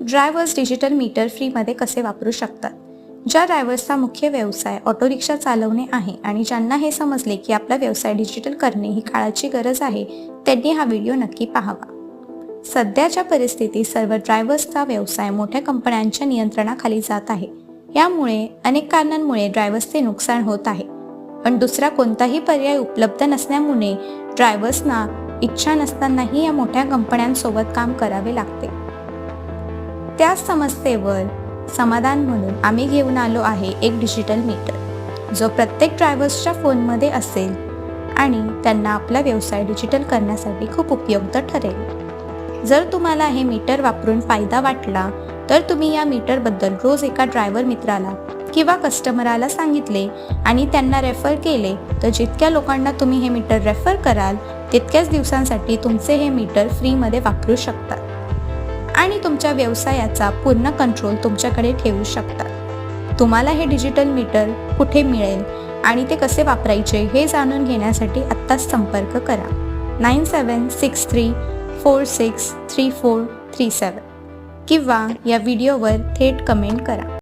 Drivers digital meter फ्रीमध्ये कसे वापरू शकतात? ज्या ड्रायव्हर्सचा मुख्य व्यवसाय ऑटो रिक्षा चालवणे आहे आणि ज्यांना हे समजले की आपला व्यवसाय डिजिटल करणे ही काळाची गरज आहे, त्यांनी हा व्हिडिओ नक्की पाहावा. सध्याच्या परिस्थितीत सर्व ड्रायव्हर्सचा व्यवसाय मोठ्या कंपन्यांच्या नियंत्रणाखाली जात आहे. यामुळे अनेक कारणांमुळे ड्रायव्हर्सचे नुकसान होत आहे. पण दुसरा कोणताही पर्याय उपलब्ध नसल्यामुळे ड्रायव्हर्सना इच्छा नसतानाही या मोठ्या कंपन्यांसोबत काम करावे लागते. त्या समस्येवर समाधान म्हणून आम्ही घेऊन आलो आहे एक डिजिटल मीटर, जो प्रत्येक ड्रायव्हर्सच्या फोनमध्ये असेल आणि त्यांना आपला व्यवसाय डिजिटल करण्यासाठी खूप उपयुक्त ठरेल. जर तुम्हाला हे मीटर वापरून फायदा वाटला तर तुम्ही या मीटरबद्दल रोज एका ड्रायव्हर मित्राला किंवा कस्टमराला सांगितले आणि त्यांना रेफर केले तर जितक्या लोकांना तुम्ही हे मीटर रेफर कराल तितक्याच दिवसांसाठी तुमचे हे मीटर फ्रीमध्ये वापरू शकतात आणि तुमच्या व्यवसायाचा पूर्ण कंट्रोल तुमच्याकडे ठेवू शकतात. तुम्हाला हे डिजिटल मीटर कुठे मिळेल आणि ते कसे वापरायचे हे जाणून घेण्यासाठी आत्ताच संपर्क करा 9763463437 किंवा या व्हिडिओवर थेट कमेंट करा.